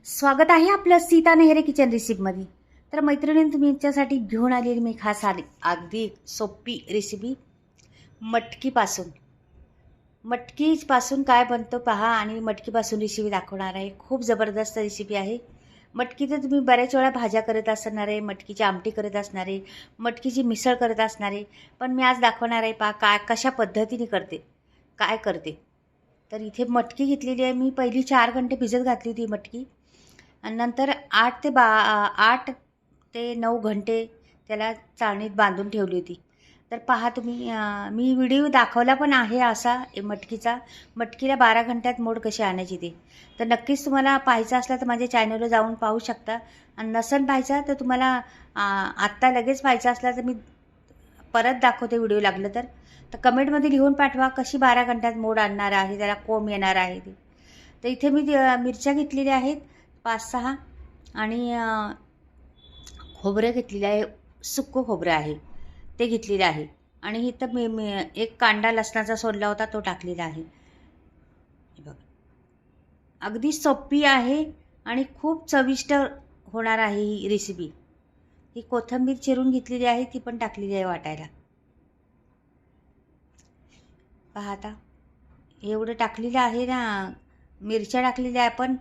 स्वागत आहे आपलं सीता नेहरे किचन रेसिपीमध्ये। तर मैत्रिणींनी तुमच्यासाठी घेऊन आलेली मी खास अगदी सोपी रेसिपी मटकीपासून काय बनतं पहा आणि मटकीपासून रेसिपी दाखवणार आहे। खूप जबरदस्त रेसिपी आहे। मटकी तर तुम्ही बऱ्याच वेळा भाज्या करत असणार आहे, मटकीची आमटी करत असणार आहे, मटकीची मिसळ करत असणार आहे, पण मी आज दाखवणार आहे पहा कशा पद्धतीने काय करते। तर इथे मटकी घेतलेली आहे मी, पहिली 4 घंटे भिजत घातली होती मटकी आणि नंतर 8 ते 9 घंटे त्याला चाळणीत बांधून ठेवली होती। तर पहा तुम्ही, मी व्हिडिओ दाखवला पण आहे असा मटकीला 12 घंट्यात मोड कशी आणायची ते। तर नक्कीच तुम्हाला पाहायचं असलं तर माझ्या चॅनलवर जाऊन पाहू शकता, आणि नसेल पाहायचा तर तुम्हाला आत्ता लगेच पाहायचं असलं तर मी परत दाखवते व्हिडिओ लागलं तर कमेंटमध्ये लिहून पाठवा कशी 12 घंट्यात मोड आणणार आहे, त्याला कोंब येणार आहे ते। तर इथे मी मिरच्या घेतलेल्या आहेत 5-6 आणि खोबरं घेतलेलं आहे, सुकं खोबरं आहे ते घेतलेलं आहे, आणि इथं मी एक कांदा लसणाचा सोलला होता तो टाकलेला आहे। बघा अगदी सोपी आहे आणि खूप चविष्ट होणार आहे ही रेसिपी। ही कोथिंबीर चिरून घेतलेली आहे, ती पण टाकलेली आहे वाटायला। पहा आता एवढं टाकलेलं आहे ना, मिरच्या टाकलेल्या आहे आपण,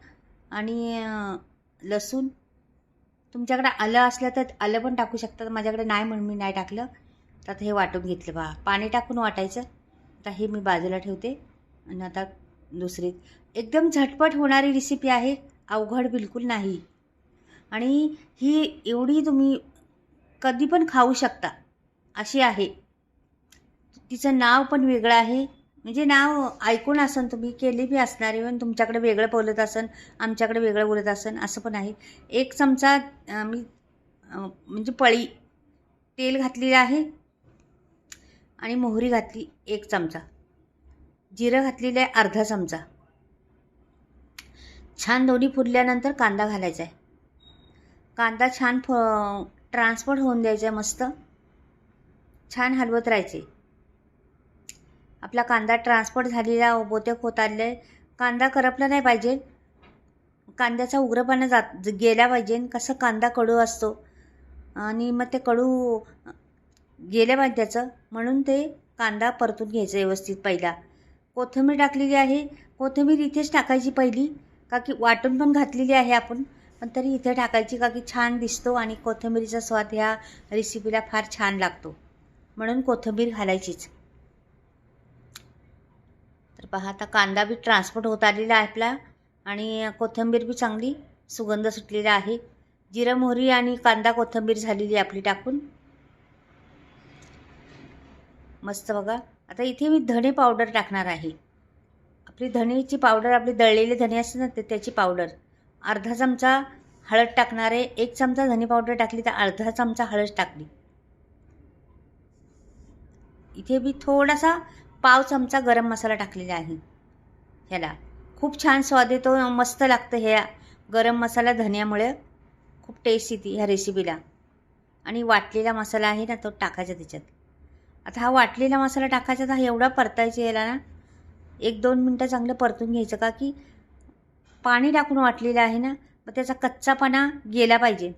आणि लसूण। तुमच्याकडे आलं असलं तर आलं पण टाकू शकता, माझ्याकडे नाही म्हणून मी नाही टाकलं। तर आता हे वाटून घेतलं पहा, पाणी टाकून वाटायचं। आता हे मी बाजूला ठेवते आणि आता दुसरी एकदम झटपट होणारी रेसिपी आहे, अवघड बिलकुल नाही, आणि ही एवढी तुम्ही कधी पण खाऊ शकता अशी आहे। तिचं नाव पण वेगळं आहे, म्हणजे नाव ऐकून असन तुम्ही, केली बी असणार आहे, पण तुमच्याकडे वेगळं बोलत असन, आमच्याकडे वेगळं बोलत असन, असं पण आहे। 1 चमचा मी म्हणजे पळी तेल घातलेलं आहे, आणि मोहरी घातली 1 चमचा, जिरं घातलेलं आहे अर्धा चमचा। छान दोन्ही फुलल्यानंतर कांदा घालायचा आहे। कांदा छान ट्रान्सफर होऊन द्यायचा आहे, मस्त छान हलवत राहायचे। आपला कांदा ट्रान्सफर झालेला बहुतेक होत आले, कांदा करपला नाही पाहिजे, कांद्याचा उग्रपणा गेला पाहिजे। कसं कांदा कडू असतो आणि मग ते कडू गेलं पाहिजे त्याचं, म्हणून ते कांदा परतून घ्यायचं व्यवस्थित। पहिला कोथिंबीर टाकलेली आहे, कोथिंबीर इथेच टाकायची पहिली, का की वाटून पण घातलेली आहे आपण, पण तरी इथे टाकायची का की छान दिसतो आणि कोथिंबीरीचा स्वाद ह्या रेसिपीला फार छान लागतो, म्हणून कोथिंबीर घालायचीच। तर पहा आता कांदा बी ट्रान्सफर होत आलेला आहे आपला, आणि कोथिंबीर बी चांगली सुगंध सुटलेला आहे। जिरं मोहरी आणि कांदा कोथिंबीर झालेली आपली टाकून मस्त। बघा आता इथे मी धणे पावडर टाकणार आहे, आपली धणेची पावडर, आपले दळलेले धणे असतात ना त्याची पावडर। अर्धा चमचा हळद टाकणार आहे, 1 चमचा धणे पावडर टाकली तर अर्धा चमचा हळद टाकली। इथे मी थोडासा पाव चमचा गरम मसाला टाकलेला आहे, ह्याला खूप छान स्वाद येतो, मस्त लागतं ह्या गरम मसाला धन्यामुळे, खूप टेस्ट येते ह्या रेसिपीला। आणि वाटलेला मसाला आहे ना तो टाकायचा त्याच्यात। आता हा वाटलेला मसाला टाकायचा, तर एवढा परतायचा याला ना, 1-2 मिनटं चांगलं परतून घ्यायचं, का की पाणी टाकून वाटलेलं आहे ना, मग त्याचा कच्चापणा गेला पाहिजे,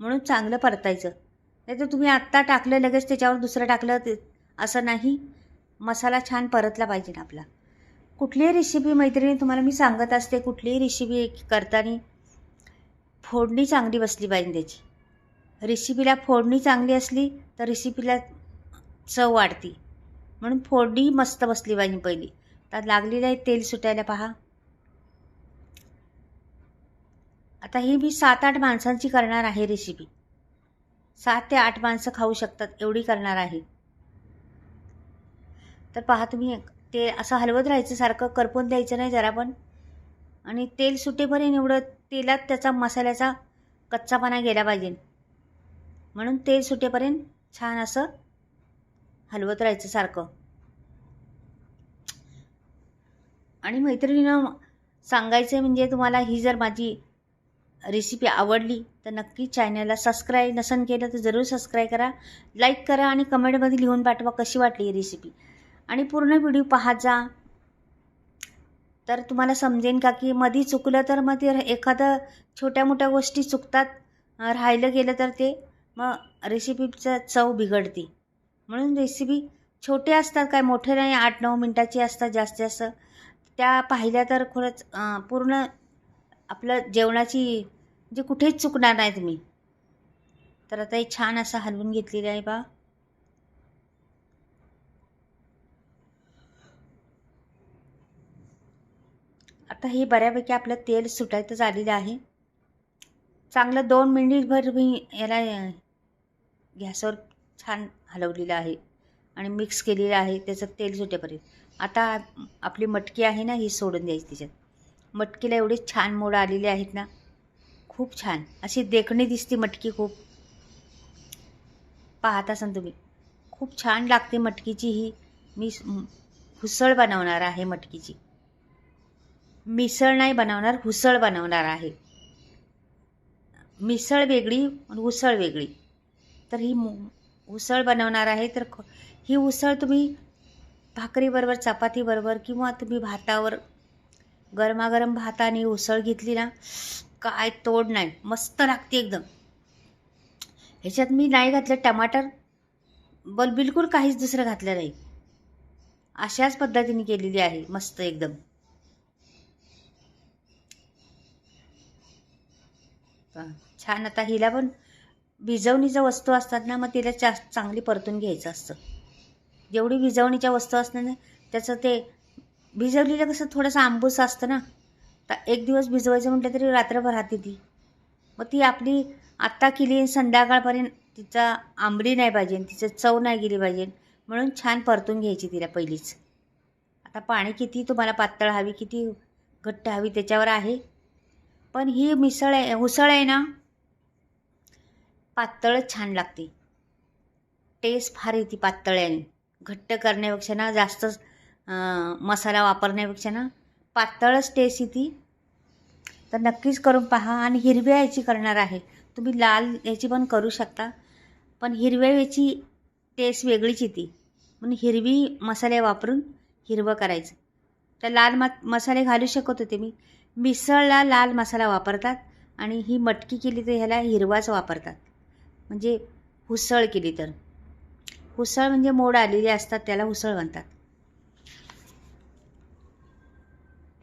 म्हणून चांगलं परतायचं। नाही तर तुम्ही आत्ता टाकलं लगेच त्याच्यावर दुसरं टाकलं असं नाही, मसाला छान परतला पाहिजे ना आपला। कुठलीही रेसिपी मैत्रिणी तुम्हाला मी सांगत असते, कुठलीही रेसिपी करताना फोडणी चांगली बसली पाहिजे त्याची। रेसिपीला फोडणी चांगली असली तर रेसिपीला चव वाढते, म्हणून फोडणी मस्त बसली पाहिजे पहिली। तर लागलेलं आहे तेल सुटायला पहा। आता ही मी 7-8 माणसांची करणार आहे रेसिपी, 7 ते 8 माणसं खाऊ शकतात एवढी करणार आहे। तर पहा तुम्ही, ते असं हलवत राहायचं, सारखं करपून द्यायचं नाही जरा पण, आणि तेल सुटेपर्यंत एवढं तेलात त्याचा मसाल्याचा कच्चापणा गेला पाहिजे, म्हणून तेल सुटेपर्यंत छान असं हलवत राहायचं सारखं। आणि मैत्रिणींनो सांगायचं म्हणजे तुम्हाला, ही जर माझी रेसिपी आवडली तर नक्की चॅनलला सबस्क्राईब नसन केलं तर जरूर सबस्क्राईब करा, लाईक करा, आणि कमेंटमध्ये लिहून पाठवा कशी वाटली ही रेसिपी, आणि पूर्ण व्हिडिओ पाहत जा। तर तुम्हाला समजेन का की मधी चुकलं तर मग ते एखादं छोट्या मोठ्या गोष्टी चुकतात, राहिलं गेलं तर ते मग रेसिपीचं चव बिघडते. म्हणून रेसिपी छोटे असतात, काय मोठे नाही, 8-9 मिनटाची असतात जास्तीत जास्त. त्या पाहिल्या तर खरंच पूर्ण आपलं जेवणाची म्हणजे कुठेच चुकणार नाही तुम्ही. तर आता हे छान असं हलवून घेतलेलं आहे बा. आता हे बऱ्यापैकी आपलं तेल सुटायचं आलेलं आहे. चांगलं 2 मिनिटभर मी याला गॅसवर छान हलवलेलं आहे आणि मिक्स केलेलं आहे त्याचं तेल सुटेपर्यंत. आता आपली मटकी आहे ना, ही सोडून द्यायची त्याच्यात. मटकीला एवढे छान मोड आलेले आहेत ना, खूप छान अशी देखणी दिसते मटकी. खूप पाहत असाल तुम्ही, खूप छान लागते मटकीची ही. मी हुसळ बनवणार आहे मटकीची. मिसळ नाही बनवणार, हुसळ बनवणार आहे. मिसळ वेगळी आणि उसळ वेगळी. तर ही उसळ बनवणार आहे. तर ही उसळ तुम्ही भाकरीबरोबर, चपातीबरोबर किंवा तुम्ही भातावर गरमागरम भाताने उसळ घेतली ना, काय तोड नाही, मस्त लागते एकदम. ह्याच्यात मी नाही घातलं टमाटर, बिलकुल काहीच दुसरं घातलं नाही. अशाच पद्धतीने केलेली आहे, मस्त एकदम. छान. आता हिला पण भिजवणीच्या वस्तू असतात ना, मग तिला चांगली परतून घ्यायचं असतं. जेवढी भिजवणीच्या वस्तू असतात ना, त्याचं ते भिजवलेलं कसं थोडंसं आंबूस असतं ना, तर एक दिवस भिजवायचं म्हटलं तरी रात्रभर राहते ती. मग ती आपली आत्ता केली संध्याकाळपर्यंत तिचा आंबली नाही पाहिजे, तिचं चव नाही गेली पाहिजे, म्हणून छान परतून घ्यायची तिला पहिलीच. आता पाणी किती तुम्हाला पातळ हवी, किती घट्ट हवी त्याच्यावर आहे. पण ही मिसळ आहे, उसळ आहे ना, पातळच छान लागते. टेस्ट फार येते पातळ्याने. घट्ट करण्यापेक्षा ना, जास्त मसाला वापरण्यापेक्षा ना, पातळच टेस्ट येते. तर नक्कीच करून पहा. आणि हिरव्या याची करणार आहे, तुम्ही लाल याची पण करू शकता, पण हिरव्या याची टेस्ट वेगळीच येते. म्हणून हिरवी मसाले वापरून हिरवं करायचं. तर लाल मसाले घालू शकत होते मी. मिसळला लाल मसाला वापरतात आणि ही मटकी केली तर ह्याला हिरवाच वापरतात. म्हणजे उसळ केली तर, उसळ म्हणजे मोड आलेले असतात त्याला उसळ म्हणतात.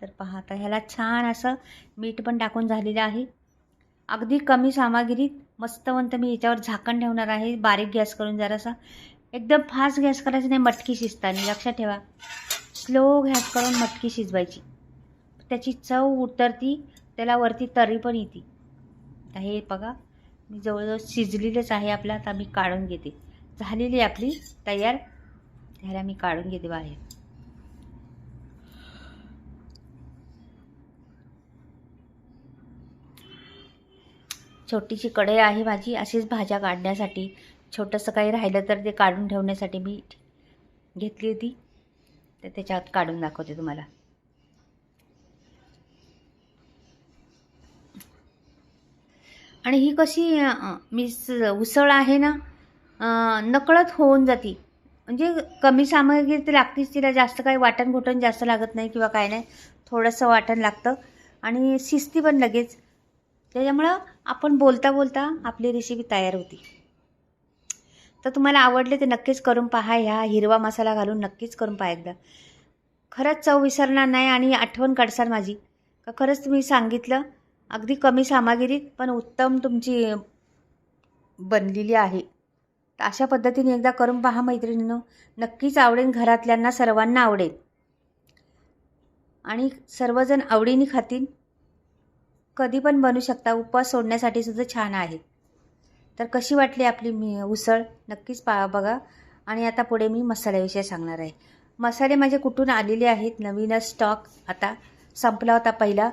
तर पहा, आता ह्याला छान असं मीठ पण टाकून झालेलं आहे. अगदी कमी सामग्रीत मस्तवंत मी याच्यावर झाकण ठेवणार आहे, बारीक गॅस करून. जरासा एकदम फास्ट गॅस करायचा नाही मटकी शिजताना, लक्षात ठेवा. स्लो गॅस करून मटकी शिजवायची, त्याची चव उतरती, त्याला वरती तरी पण येते. तर हे बघा, मी जवळजवळ शिजलेलंच आहे आपलं. आता मी काढून घेते. झालेली आपली तयार. त्याला मी काढून घेते बाहेर. छोटीशी कढई आहे माझी अशीच भाज्या काढण्यासाठी. छोटंसं काही राहिलं तर ते काढून ठेवण्यासाठी मी घेतली होती. तर त्याच्यात काढून दाखवते तुम्हाला. आणि ही कशी उसळ आहे ना, नकळत होऊन जाते. म्हणजे कमी सामग्री तर लागतेच तिला, जास्त काही वाटण घोटण जास्त लागत नाही किंवा काय नाही, थोडंसं वाटण लागतं आणि शिजती पण लगेच. त्याच्यामुळं आपण बोलता बोलता आपली रेसिपी तयार होती. तर तुम्हाला आवडले तर नक्कीच करून पहा. ह्या हिरवा मसाला घालून नक्कीच करून पहा एकदा. खरंच चव विसरणार नाही आणि आठवण काढसाल माझी. का खरंच तुम्ही सांगितलं, अगदी कमी सामग्रीत पण उत्तम तुमची बनलेली आहे. तर अशा पद्धतीने एकदा करून पहा मैत्रिणींनो, नक्कीच आवडेल. घरातल्यांना सर्वांना आवडेल आणि सर्वजण आवडीने खातील. कधी पण बनवू शकता, उपवास सोडण्यासाठी सुद्धा छान आहे. तर कशी वाटली आपली उसळ नक्कीच बघा. आणि आता पुढे मी मसाल्याविषयी सांगणार आहे. मसाले माझे कुठून आलेले आहेत, नवीनच स्टॉक आता संपला होता पहिला.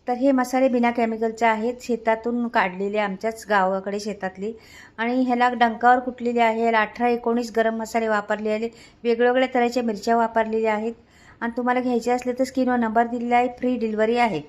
तर हे मसाले बिना केमिकलचे आहेत, शेतातून काढलेले, आमच्याच गावाकडे शेतातले. आणि ह्याला डंकावर कुटलेले आहे. ह्याला 18-19 गरम मसाले वापरलेले, वेगवेगळ्या तऱ्हेच्या मिरच्या वापरलेल्या आहेत. आणि तुम्हाला घ्यायचे असले तर स्क्रीनवर नंबर दिलेला आहे, फ्री डिलिव्हरी आहे.